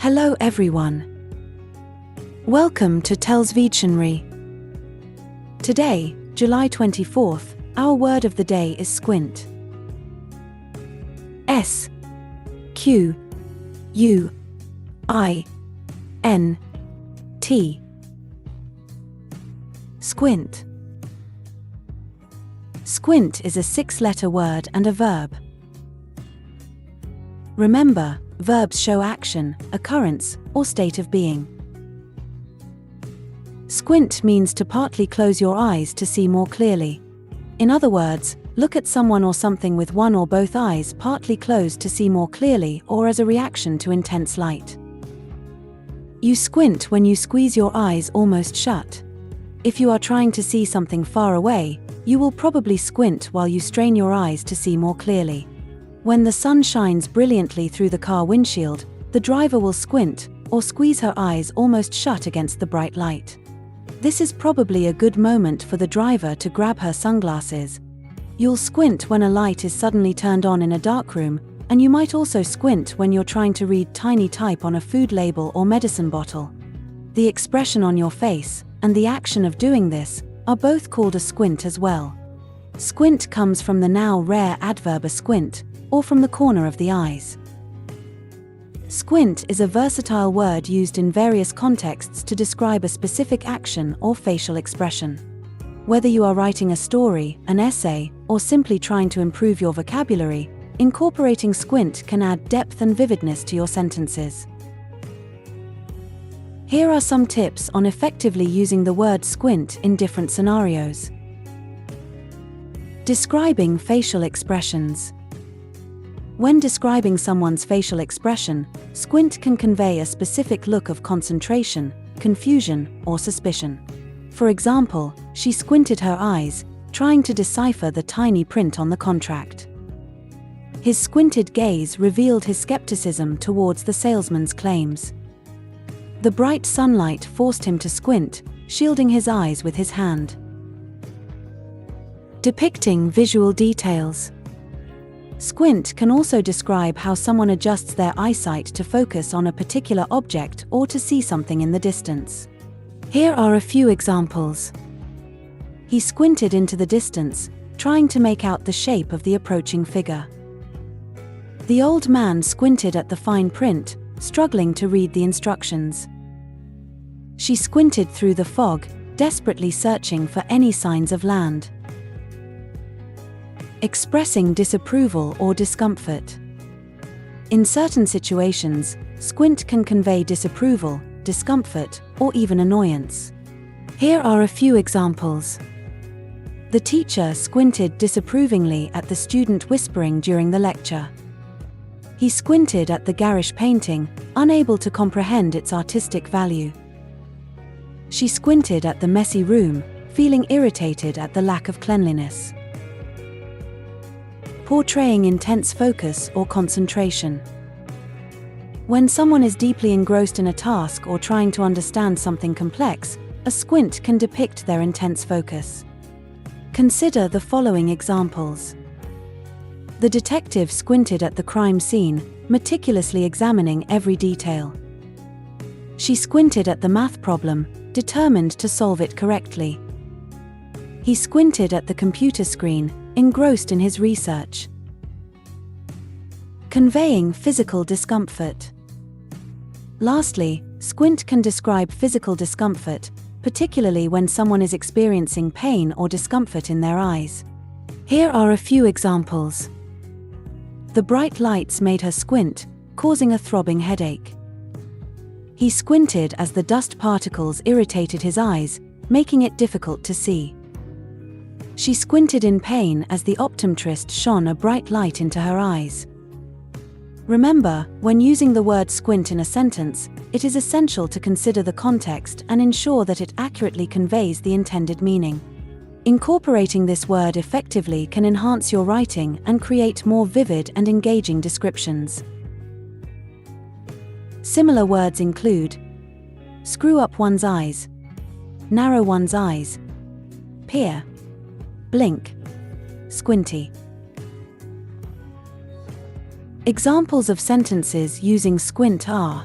Hello everyone. Welcome to TELLS Videtionary. Today, July 24th, our word of the day is squint. S-Q-U-I-N-T. Squint. Squint is a 6-letter word and a verb. Remember, verbs show action, occurrence, or state of being. Squint means to partly close your eyes to see more clearly. In other words, look at someone or something with one or both eyes partly closed to see more clearly or as a reaction to intense light. You squint when you squeeze your eyes almost shut. If you are trying to see something far away, you will probably squint while you strain your eyes to see more clearly. When the sun shines brilliantly through the car windshield, the driver will squint, or squeeze her eyes almost shut against the bright light. This is probably a good moment for the driver to grab her sunglasses. You'll squint when a light is suddenly turned on in a dark room, and you might also squint when you're trying to read tiny type on a food label or medicine bottle. The expression on your face, and the action of doing this, are both called a squint as well. Squint comes from the now rare adverb asquint, or from the corner of the eyes. Squint is a versatile word used in various contexts to describe a specific action or facial expression. Whether you are writing a story, an essay, or simply trying to improve your vocabulary, incorporating squint can add depth and vividness to your sentences. Here are some tips on effectively using the word squint in different scenarios. Describing facial expressions. When describing someone's facial expression, squint can convey a specific look of concentration, confusion, or suspicion. For example, she squinted her eyes, trying to decipher the tiny print on the contract. His squinted gaze revealed his skepticism towards the salesman's claims. The bright sunlight forced him to squint, shielding his eyes with his hand. Depicting visual details. Squint can also describe how someone adjusts their eyesight to focus on a particular object or to see something in the distance. Here are a few examples. He squinted into the distance, trying to make out the shape of the approaching figure. The old man squinted at the fine print, struggling to read the instructions. She squinted through the fog, desperately searching for any signs of land. Expressing disapproval or discomfort. In certain situations, squint can convey disapproval, discomfort, or even annoyance. Here are a few examples. The teacher squinted disapprovingly at the student whispering during the lecture. He squinted at the garish painting, unable to comprehend its artistic value. She squinted at the messy room, feeling irritated at the lack of cleanliness. Portraying intense focus or concentration. When someone is deeply engrossed in a task or trying to understand something complex, a squint can depict their intense focus. Consider the following examples. The detective squinted at the crime scene, meticulously examining every detail. She squinted at the math problem, determined to solve it correctly. He squinted at the computer screen, engrossed in his research. Conveying physical discomfort. Lastly, squint can describe physical discomfort, particularly when someone is experiencing pain or discomfort in their eyes. Here are a few examples. The bright lights made her squint, causing a throbbing headache. He squinted as the dust particles irritated his eyes, making it difficult to see. She squinted in pain as the optometrist shone a bright light into her eyes. Remember, when using the word squint in a sentence, it is essential to consider the context and ensure that it accurately conveys the intended meaning. Incorporating this word effectively can enhance your writing and create more vivid and engaging descriptions. Similar words include screw up one's eyes, narrow one's eyes, peer, blink, squinty. Examples of sentences using squint are: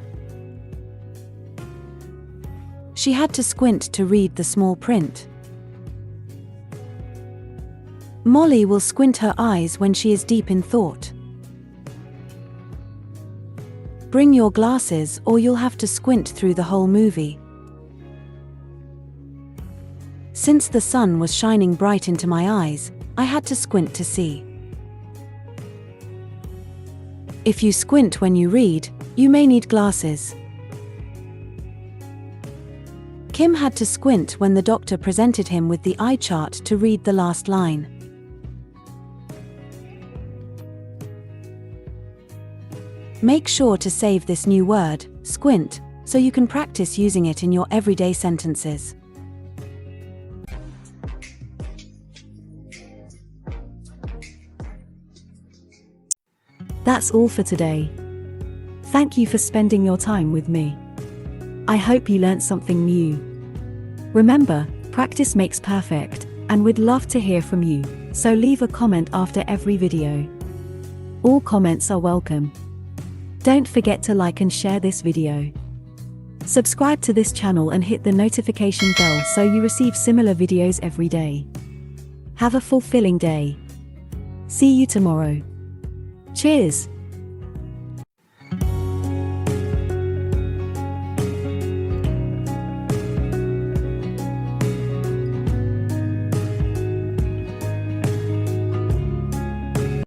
She had to squint to read the small print. Molly will squint her eyes when she is deep in thought. Bring your glasses or you'll have to squint through the whole movie. Since the sun was shining bright into my eyes, I had to squint to see. If you squint when you read, you may need glasses. Kim had to squint when the doctor presented him with the eye chart to read the last line. Make sure to save this new word, squint, so you can practice using it in your everyday sentences. That's all for today. Thank you for spending your time with me. I hope you learned something new. Remember, practice makes perfect, and we'd love to hear from you, so leave a comment after every video. All comments are welcome. Don't forget to like and share this video. Subscribe to this channel and hit the notification bell so you receive similar videos every day. Have a fulfilling day. See you tomorrow. Cheers!